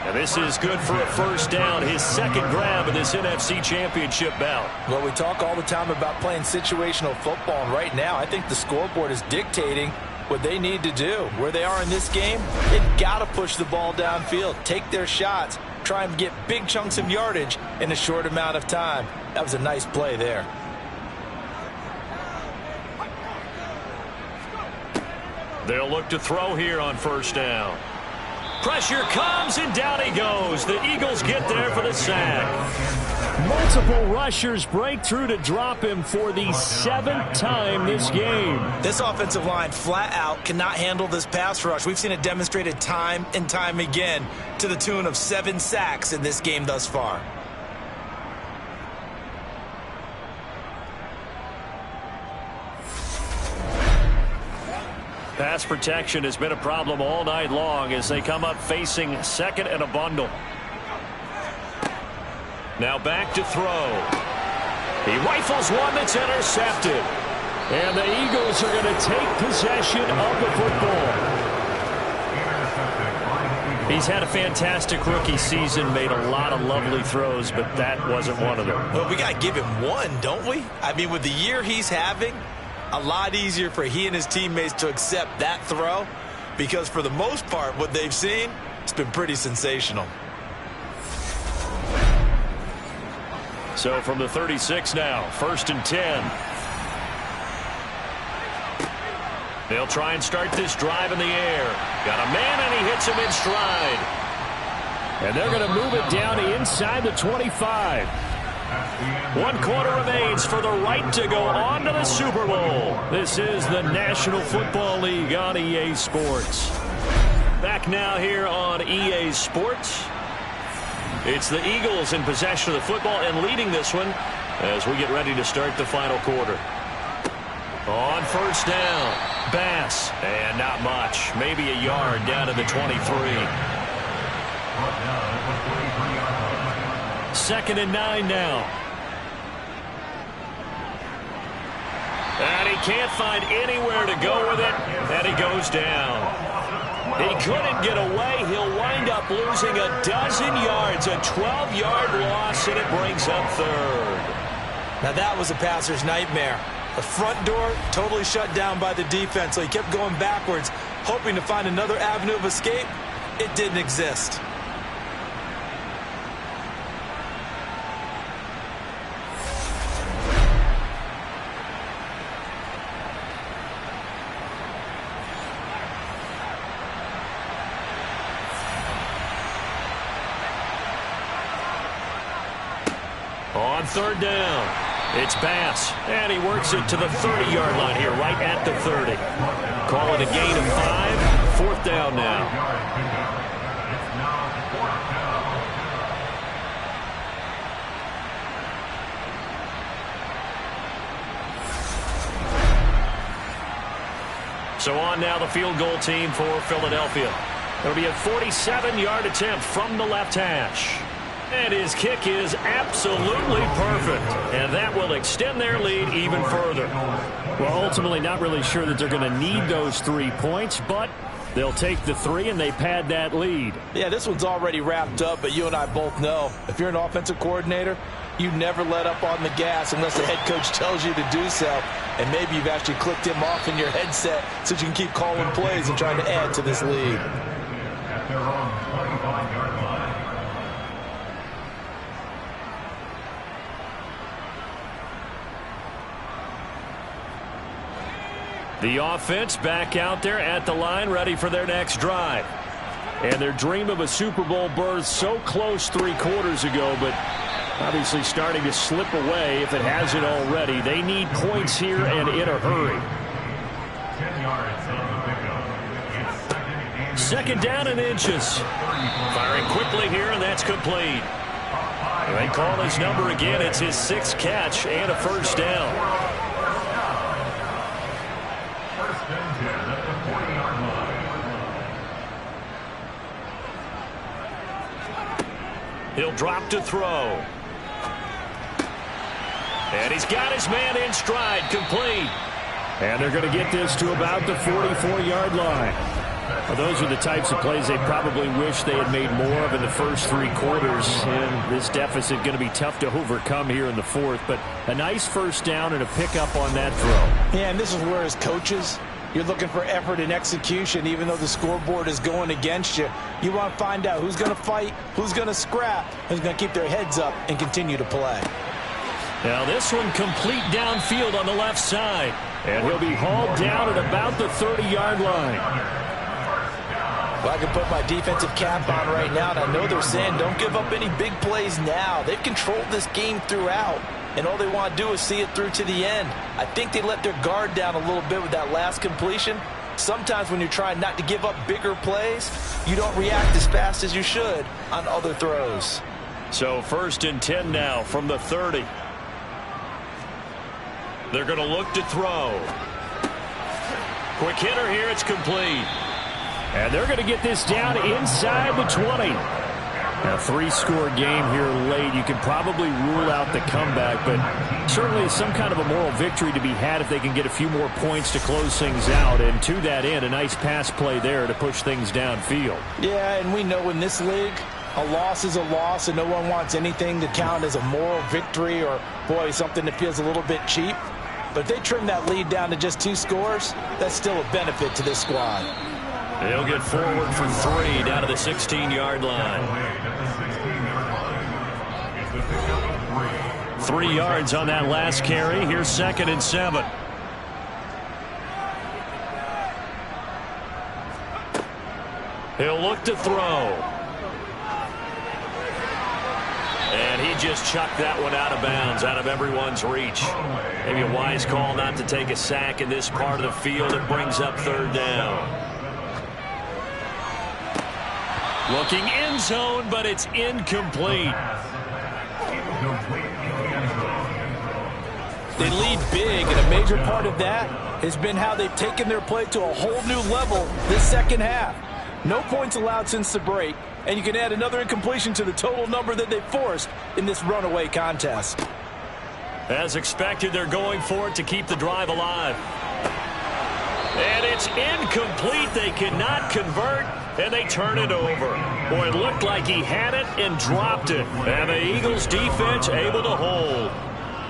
And this is good for a first down, his 2nd grab of this NFC Championship bout. Well, we talk all the time about playing situational football, and right now I think the scoreboard is dictating what they need to do. Where they are in this game, they've got to push the ball downfield, take their shots, try and get big chunks of yardage in a short amount of time. That was a nice play there. They'll look to throw here on 1st down. Pressure comes, and down he goes. The Eagles get there for the sack. Multiple rushers break through to drop him for the 7th time this game. This offensive line flat out cannot handle this pass rush. We've seen it demonstrated time and time again to the tune of 7 sacks in this game thus far. Pass protection has been a problem all night long as they come up facing 2nd and a bundle. Now back to throw. He rifles one that's intercepted. And the Eagles are going to take possession of the football. He's had a fantastic rookie season, made a lot of lovely throws, but that wasn't one of them. Well, we got to give him one, don't we? I mean, with the year he's having, a lot easier for he and his teammates to accept that throw because for the most part, what they've seen, it's been pretty sensational. So from the 36 now, 1st and 10. They'll try and start this drive in the air. Got a man, and he hits him in stride. And they're going to move it down inside the 25. 1 quarter remains for the right to go on to the Super Bowl. This is the National Football League on EA Sports. Back now here on EA Sports. It's the Eagles in possession of the football and leading this one as we get ready to start the final quarter. On 1st down, Bass, and not much. Maybe a yard down to the 23. 2nd and 9 now. And he can't find anywhere to go with it, and he goes down. He couldn't get away. He'll wind up losing a dozen yards, a 12-yard loss, and it brings up 3rd. Now that was a passer's nightmare. The front door totally shut down by the defense, so he kept going backwards, hoping to find another avenue of escape. It didn't exist. On third down, it's Bass, and he works it to the 30-yard line here, right at the 30. Call it a gain of 5, fourth down now. So on now the field goal team for Philadelphia. It'll be a 47-yard attempt from the left hash. And his kick is absolutely perfect. And that will extend their lead even further. Well, ultimately not really sure that they're going to need those 3 points, but they'll take the 3 and they pad that lead. Yeah, this one's already wrapped up, but you and I both know if you're an offensive coordinator, you never let up on the gas unless the head coach tells you to do so. And maybe you've actually clicked him off in your headset so you can keep calling plays and trying to add to this lead. At their own 25-yard line. The offense back out there at the line, ready for their next drive. And their dream of a Super Bowl berth so close 3 quarters ago, but obviously starting to slip away if it hasn't already. They need points here and in a hurry. 10 yards on the pickup. It's Second down and inches. Firing quickly here, and that's complete. They call his number again. It's his 6th catch and a first down. He'll drop to throw. And he's got his man in stride, complete. And they're going to get this to about the 44-yard line. Well, those are the types of plays they probably wish they had made more of in the first 3 quarters. And this deficit going to be tough to overcome here in the 4th. But a nice first down and a pickup on that throw. Yeah, and this is where as coaches, you're looking for effort and execution. Even though the scoreboard is going against you, you want to find out who's going to fight, who's going to scrap, who's going to keep their heads up and continue to play. Now this one complete downfield on the left side. And he'll be hauled down at about the 30-yard line. Well, I can put my defensive cap on right now, and I know they're saying don't give up any big plays now. They've controlled this game throughout, and all they want to do is see it through to the end. I think they let their guard down a little bit with that last completion. Sometimes when you're trying not to give up bigger plays, you don't react as fast as you should on other throws. So 1st and 10 now from the 30. They're going to look to throw. Quick hitter here, it's complete. And they're going to get this down inside the 20. A 3-score game here late. You can probably rule out the comeback, but certainly some kind of a moral victory to be had if they can get a few more points to close things out. And to that end, a nice pass play there to push things downfield. Yeah, and we know in this league, a loss is a loss, and no one wants anything to count as a moral victory or, boy, something that feels a little bit cheap. But if they trim that lead down to just 2 scores, that's still a benefit to this squad. They'll get forward for 3 down to the 16-yard line. 3 yards on that last carry. Here's 2nd and 7. He'll look to throw. And he just chucked that one out of bounds, out of everyone's reach. Maybe a wise call not to take a sack in this part of the field. It brings up 3rd down. Looking end zone, but it's incomplete. They lead big, and a major part of that has been how they've taken their play to a whole new level this second half. No points allowed since the break, and you can add another incompletion to the total number that they forced in this runaway contest. As expected, they're going for it to keep the drive alive. And it's incomplete. They cannot convert, and they turn it over. Boy, it looked like he had it and dropped it. And the Eagles defense able to hold.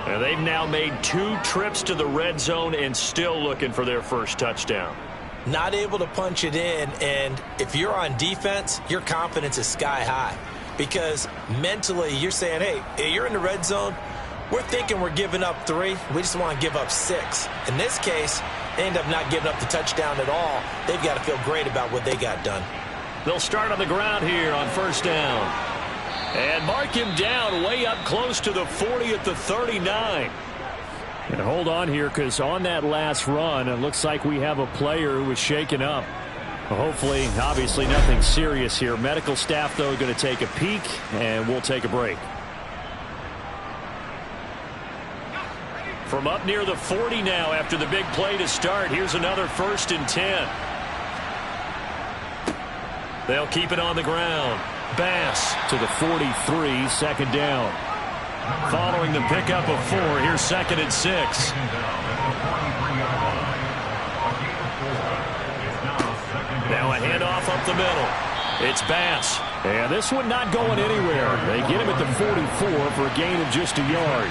And they've now made 2 trips to the red zone and still looking for their first touchdown. Not able to punch it in, and if you're on defense, your confidence is sky high. Because mentally, you're saying, hey, you're in the red zone. We're thinking we're giving up 3. We just want to give up 6. In this case, they end up not giving up the touchdown at all. They've got to feel great about what they got done. They'll start on the ground here on first down. And mark him down way up close to the 40 at the 39. And hold on here, because on that last run, it looks like we have a player who was shaken up. Hopefully, obviously, nothing serious here. Medical staff, though, going to take a peek, and we'll take a break. From up near the 40 now after the big play to start. Here's another 1st and 10. They'll keep it on the ground. Bass to the 43, second down. Following the pickup of 4, here's 2nd and 6. Now a handoff up the middle. It's Bass. And this one not going anywhere. They get him at the 44 for a gain of just a yard.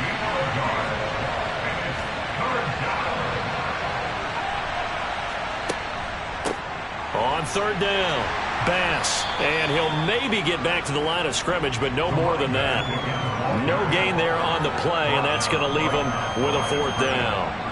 On 3rd down, Bass. And he'll maybe get back to the line of scrimmage, but no more than that. No gain there on the play, and that's going to leave him with a 4th down.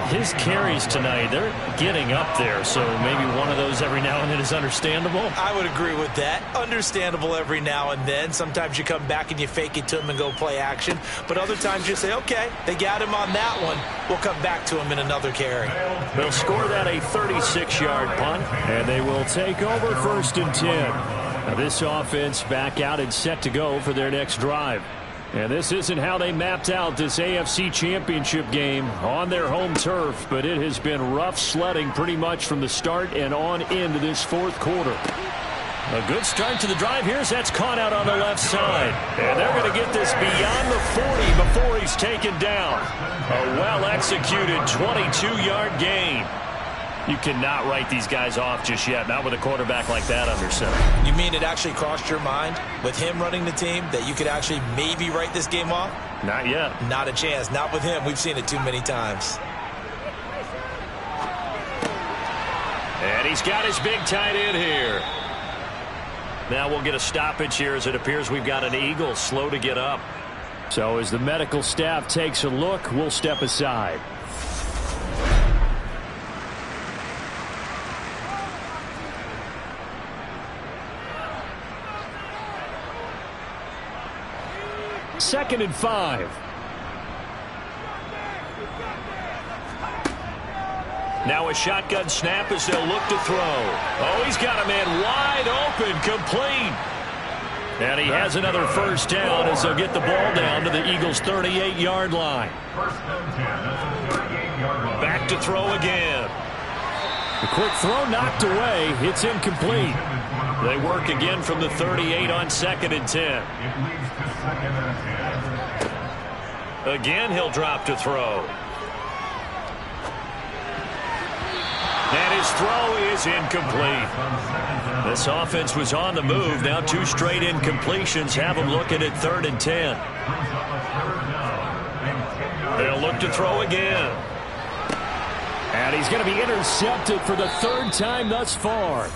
His carries tonight, they're getting up there, so maybe one of those every now and then is understandable. I would agree with that. Understandable every now and then. Sometimes you come back and you fake it to him and go play action. But other times you say, okay, they got him on that one. We'll come back to him in another carry. They'll score that a 36-yard punt. And they will take over 1st and 10. Now this offense back out and set to go for their next drive. And this isn't how they mapped out this AFC Championship game on their home turf, but it has been rough sledding pretty much from the start and on into this 4th quarter. A good start to the drive here as that's caught out on the left side. And they're going to get this beyond the 40 before he's taken down. A well-executed 22-yard gain. You cannot write these guys off just yet, not with a quarterback like that under center. You mean it actually crossed your mind with him running the team that you could actually maybe write this game off? Not yet. Not a chance. Not with him. We've seen it too many times. And he's got his big tight end here. Now we'll get a stoppage here as it appears we've got an Eagle slow to get up. So as the medical staff takes a look, we'll step aside. Second and 5. Now a shotgun snap as they'll look to throw. Oh, he's got a man wide open, complete. And he has another 1st down as they'll get the ball down to the Eagles' 38-yard line. Back to throw again. The quick throw knocked away. It's incomplete. They work again from the 38 on 2nd and 10. Again, he'll drop to throw. And his throw is incomplete. This offense was on the move. Now 2 straight incompletions have them looking at 3rd and 10. They'll look to throw again. And he's going to be intercepted for the 3rd time thus far.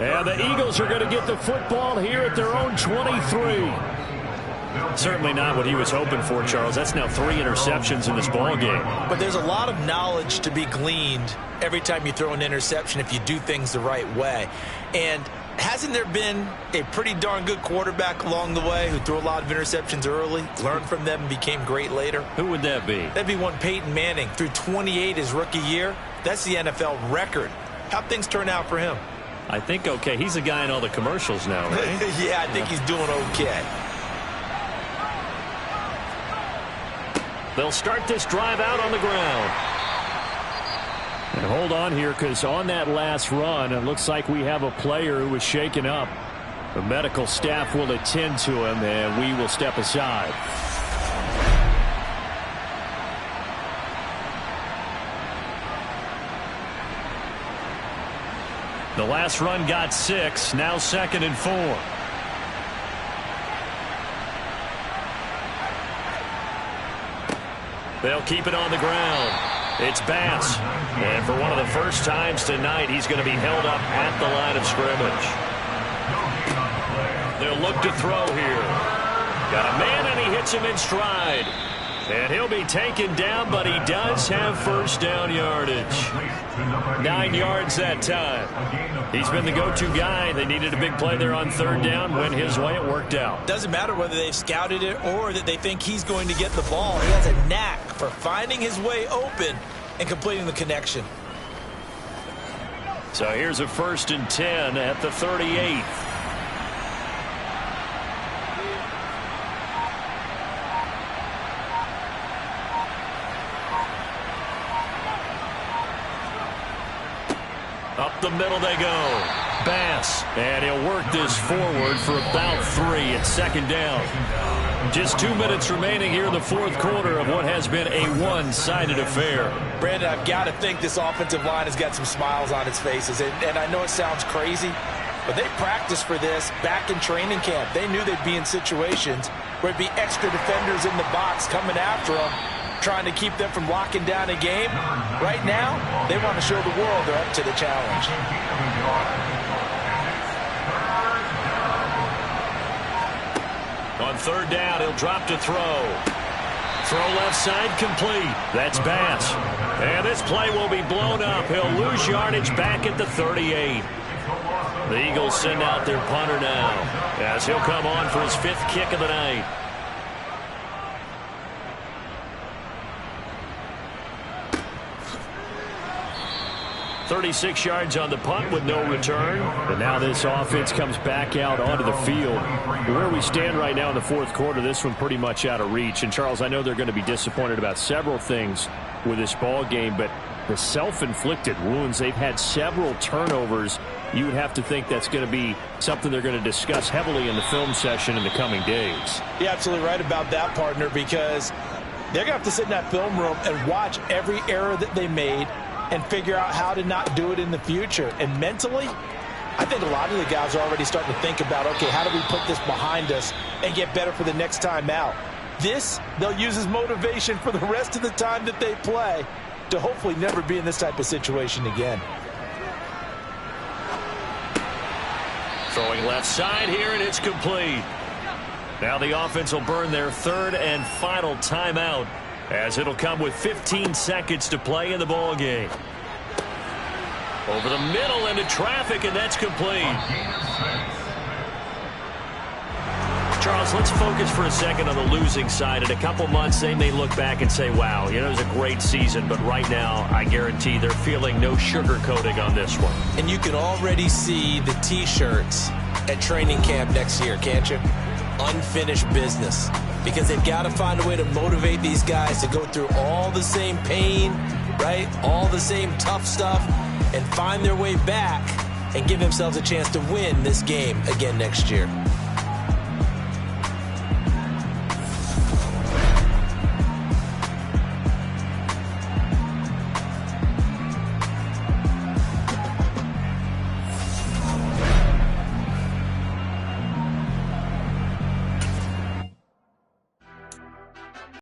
And the Eagles are going to get the football here at their own 23. Certainly not what he was hoping for, Charles. That's now 3 interceptions in this ball game. But there's a lot of knowledge to be gleaned every time you throw an interception if you do things the right way. And hasn't there been a pretty darn good quarterback along the way who threw a lot of interceptions early, learned from them, and became great later? Who would that be? That'd be one Peyton Manning. Threw 28 his rookie year. That's the NFL record. How'd things turn out for him? I think okay. He's a guy in all the commercials now, right? Yeah, I think he's doing okay. They'll start this drive out on the ground. And hold on here, because on that last run, it looks like we have a player who was shaken up. The medical staff will attend to him, and we will step aside. The last run got 6, now 2nd and 4. They'll keep it on the ground. It's Bass. And for one of the first times tonight, he's going to be held up at the line of scrimmage. They'll look to throw here. Got a man, and he hits him in stride. And he'll be taken down, but he does have first down yardage. 9 yards that time. He's been the go-to guy. They needed a big play there on third down. Went his way. It worked out. Doesn't matter whether they've scouted it or that they think he's going to get the ball. He has a knack for finding his way open and completing the connection. So here's a 1st and 10 at the 38. Up the middle they go. Bass. And he'll work this forward for about 3 at 2nd down. Just 2 minutes remaining here in the 4th quarter of what has been a one-sided affair. Brandon, I've got to think this offensive line has got some smiles on its faces. And I know it sounds crazy, but they practiced for this back in training camp. They knew they'd be in situations where it'd be extra defenders in the box coming after them, trying to keep them from locking down a game. Right now, they want to show the world they're up to the challenge. On 3rd down, he'll drop to throw. Throw left side complete. That's Bass. And this play will be blown up. He'll lose yardage back at the 38. The Eagles send out their punter now as he'll come on for his 5th kick of the night. 36 yards on the punt with no return. And now this offense comes back out onto the field. Where we stand right now in the 4th quarter, this one pretty much out of reach. And, Charles, I know they're going to be disappointed about several things with this ball game, but the self-inflicted wounds, they've had several turnovers. You would have to think that's going to be something they're going to discuss heavily in the film session in the coming days. You're absolutely right about that, partner, because they're going to have to sit in that film room and watch every error that they made and figure out how to not do it in the future. And mentally, I think a lot of the guys are already starting to think about, okay, how do we put this behind us and get better for the next time out? This, they'll use as motivation for the rest of the time that they play to hopefully never be in this type of situation again. Throwing left side here, and it's complete. Now the offense will burn their 3rd and final timeout, as it'll come with 15 seconds to play in the ball game. Over the middle into traffic, and that's complete. Charles, let's focus for a second on the losing side. In a couple months, they may look back and say, wow, you know, it was a great season. But right now, I guarantee they're feeling no sugarcoating on this one. And you can already see the T-shirts at training camp next year, can't you? Unfinished business. Because they've got to find a way to motivate these guys to go through all the same pain, right? All the same tough stuff, and find their way back and give themselves a chance to win this game again next year.